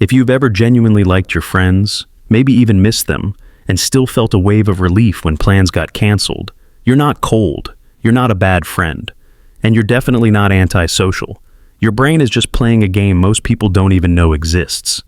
If you've ever genuinely liked your friends, maybe even missed them, and still felt a wave of relief when plans got canceled, you're not cold, you're not a bad friend, and you're definitely not antisocial. Your brain is just playing a game most people don't even know exists.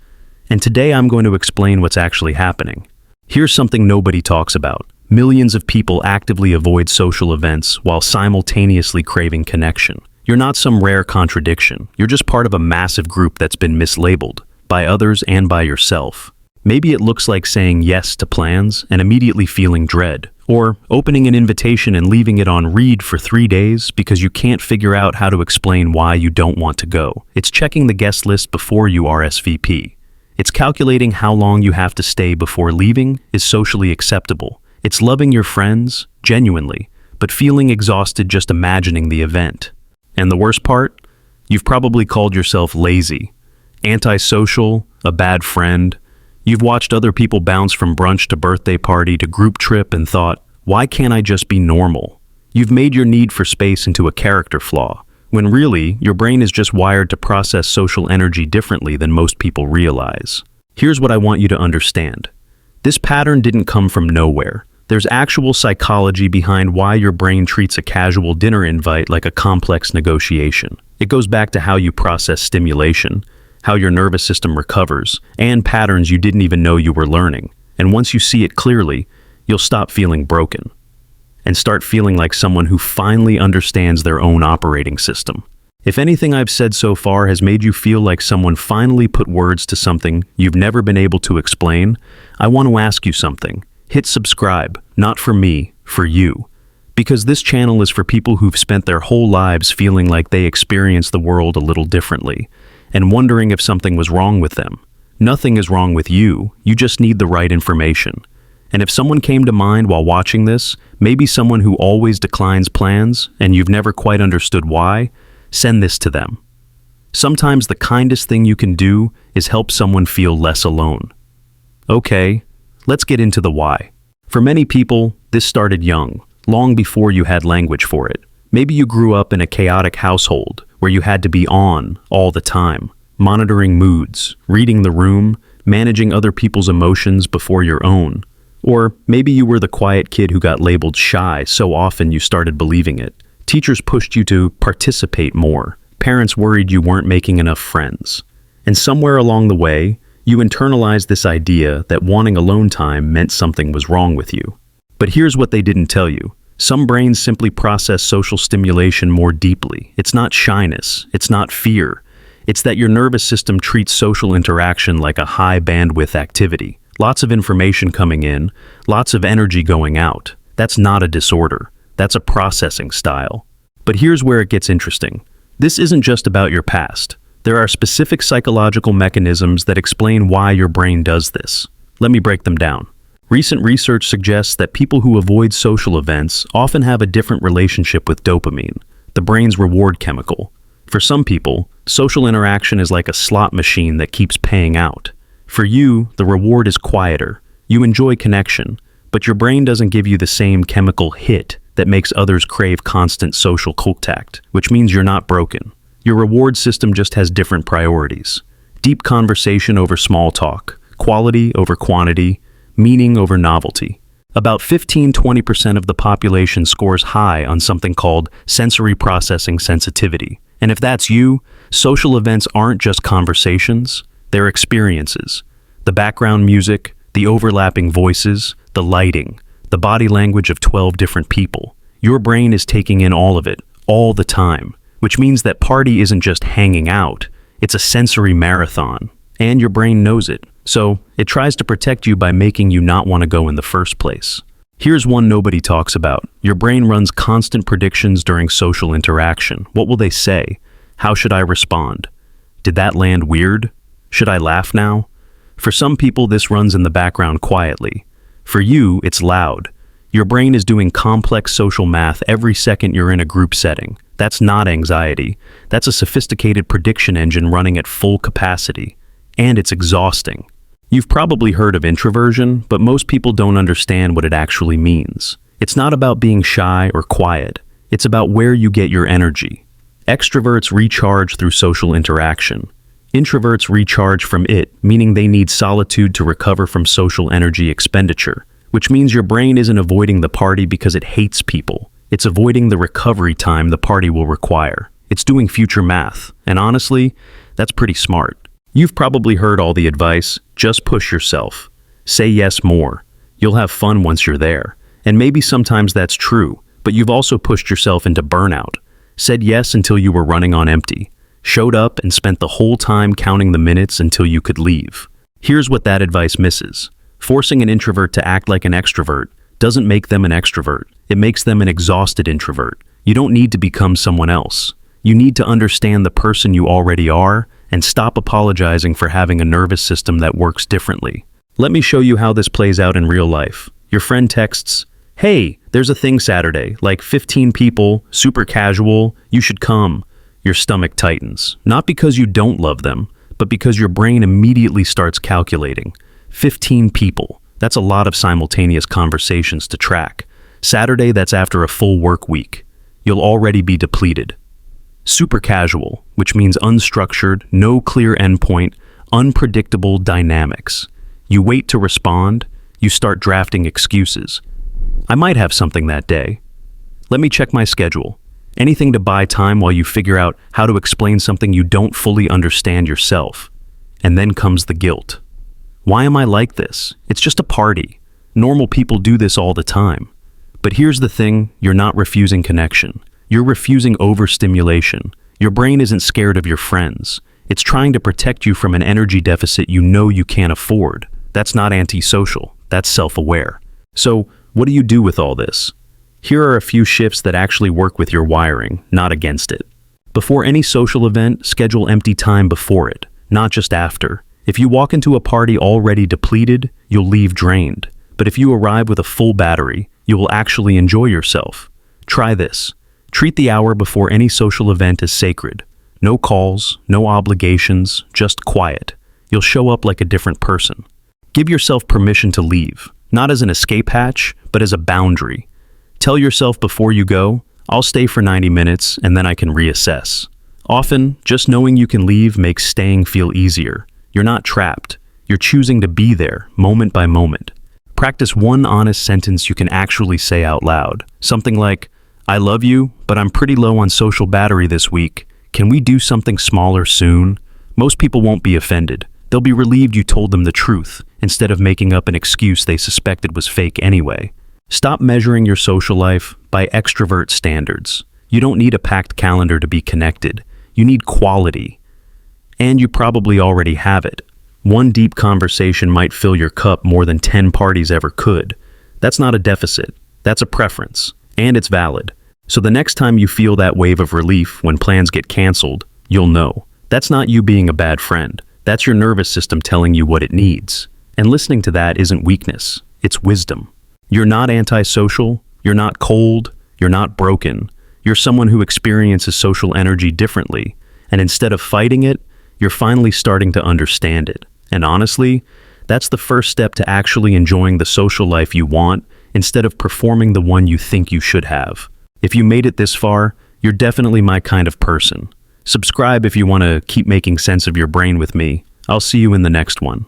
And today I'm going to explain what's actually happening. Here's something nobody talks about. Millions of people actively avoid social events while simultaneously craving connection. You're not some rare contradiction. You're just part of a massive group that's been mislabeled, by others and by yourself. Maybe it looks like saying yes to plans and immediately feeling dread, or opening an invitation and leaving it on read for 3 days because you can't figure out how to explain why you don't want to go. It's checking the guest list before you RSVP. It's calculating how long you have to stay before leaving is socially acceptable. It's loving your friends, genuinely, but feeling exhausted just imagining the event. And the worst part? You've probably called yourself lazy, antisocial, a bad friend. You've watched other people bounce from brunch to birthday party to group trip and thought, why can't I just be normal? You've made your need for space into a character flaw, when really, your brain is just wired to process social energy differently than most people realize. Here's what I want you to understand. This pattern didn't come from nowhere. There's actual psychology behind why your brain treats a casual dinner invite like a complex negotiation. It goes back to how you process stimulation, how your nervous system recovers, and patterns you didn't even know you were learning. And once you see it clearly, you'll stop feeling broken and start feeling like someone who finally understands their own operating system. If anything I've said so far has made you feel like someone finally put words to something you've never been able to explain, I want to ask you something. Hit subscribe, not for me, for you. Because this channel is for people who've spent their whole lives feeling like they experience the world a little differently, and wondering if something was wrong with them. Nothing is wrong with you, you just need the right information. And if someone came to mind while watching this, maybe someone who always declines plans, and you've never quite understood why, send this to them. Sometimes the kindest thing you can do is help someone feel less alone. Okay, let's get into the why. For many people, this started young, long before you had language for it. Maybe you grew up in a chaotic household where you had to be on all the time, monitoring moods, reading the room, managing other people's emotions before your own. Or maybe you were the quiet kid who got labeled shy so often you started believing it. Teachers pushed you to participate more. Parents worried you weren't making enough friends. And somewhere along the way, you internalized this idea that wanting alone time meant something was wrong with you. But here's what they didn't tell you. Some brains simply process social stimulation more deeply. It's not shyness. It's not fear. It's that your nervous system treats social interaction like a high bandwidth activity. Lots of information coming in, lots of energy going out. That's not a disorder. That's a processing style. But here's where it gets interesting. This isn't just about your past. There are specific psychological mechanisms that explain why your brain does this. Let me break them down. Recent research suggests that people who avoid social events often have a different relationship with dopamine, the brain's reward chemical. For some people, social interaction is like a slot machine that keeps paying out. For you, the reward is quieter. You enjoy connection, but your brain doesn't give you the same chemical hit that makes others crave constant social contact, which means you're not broken. Your reward system just has different priorities. Deep conversation over small talk, quality over quantity, meaning over novelty. About 15–20% of the population scores high on something called sensory processing sensitivity. And if that's you, social events aren't just conversations, they're experiences. The background music, the overlapping voices, the lighting, the body language of 12 different people. Your brain is taking in all of it, all the time, which means that party isn't just hanging out, it's a sensory marathon. And your brain knows it, so it tries to protect you by making you not want to go in the first place. Here's one nobody talks about. Your brain runs constant predictions during social interaction. What will they say? How should I respond? Did that land weird? Should I laugh now? For some people, this runs in the background quietly. For you, it's loud. Your brain is doing complex social math every second you're in a group setting. That's not anxiety. That's a sophisticated prediction engine running at full capacity. And it's exhausting. You've probably heard of introversion, but most people don't understand what it actually means. It's not about being shy or quiet. It's about where you get your energy. Extroverts recharge through social interaction. Introverts recharge from it, meaning they need solitude to recover from social energy expenditure, which means your brain isn't avoiding the party because it hates people. It's avoiding the recovery time the party will require. It's doing future math, and honestly, that's pretty smart. You've probably heard all the advice, just push yourself. Say yes more. You'll have fun once you're there. And maybe sometimes that's true, but you've also pushed yourself into burnout. Said yes until you were running on empty. Showed up and spent the whole time counting the minutes until you could leave. Here's what that advice misses. Forcing an introvert to act like an extrovert doesn't make them an extrovert. It makes them an exhausted introvert. You don't need to become someone else. You need to understand the person you already are and stop apologizing for having a nervous system that works differently. Let me show you how this plays out in real life. Your friend texts, "Hey, there's a thing Saturday, like 15 people, super casual, you should come." Your stomach tightens, not because you don't love them, but because your brain immediately starts calculating. 15 people, that's a lot of simultaneous conversations to track. Saturday, that's after a full work week. You'll already be depleted. Super casual, which means unstructured, no clear endpoint, unpredictable dynamics. You wait to respond, you start drafting excuses. I might have something that day. Let me check my schedule. Anything to buy time while you figure out how to explain something you don't fully understand yourself. And then comes the guilt. Why am I like this? It's just a party. Normal people do this all the time. But here's the thing, you're not refusing connection. You're refusing overstimulation. Your brain isn't scared of your friends. It's trying to protect you from an energy deficit you know you can't afford. That's not antisocial. That's self-aware. So, what do you do with all this? Here are a few shifts that actually work with your wiring, not against it. Before any social event, schedule empty time before it, not just after. If you walk into a party already depleted, you'll leave drained. But if you arrive with a full battery, you will actually enjoy yourself. Try this. Treat the hour before any social event as sacred. No calls, no obligations, just quiet. You'll show up like a different person. Give yourself permission to leave, not as an escape hatch, but as a boundary. Tell yourself before you go, I'll stay for 90 minutes and then I can reassess. Often, just knowing you can leave makes staying feel easier. You're not trapped. You're choosing to be there, moment by moment. Practice one honest sentence you can actually say out loud. Something like, I love you, but I'm pretty low on social battery this week. Can we do something smaller soon? Most people won't be offended. They'll be relieved you told them the truth, instead of making up an excuse they suspected was fake anyway. Stop measuring your social life by extrovert standards. You don't need a packed calendar to be connected. You need quality. And you probably already have it. One deep conversation might fill your cup more than 10 parties ever could. That's not a deficit. That's a preference. And it's valid. So the next time you feel that wave of relief when plans get canceled, you'll know. That's not you being a bad friend. That's your nervous system telling you what it needs. And listening to that isn't weakness. It's wisdom. You're not antisocial, you're not cold, you're not broken. You're someone who experiences social energy differently, and instead of fighting it, you're finally starting to understand it. And honestly, that's the first step to actually enjoying the social life you want instead of performing the one you think you should have. If you made it this far, you're definitely my kind of person. Subscribe if you want to keep making sense of your brain with me. I'll see you in the next one.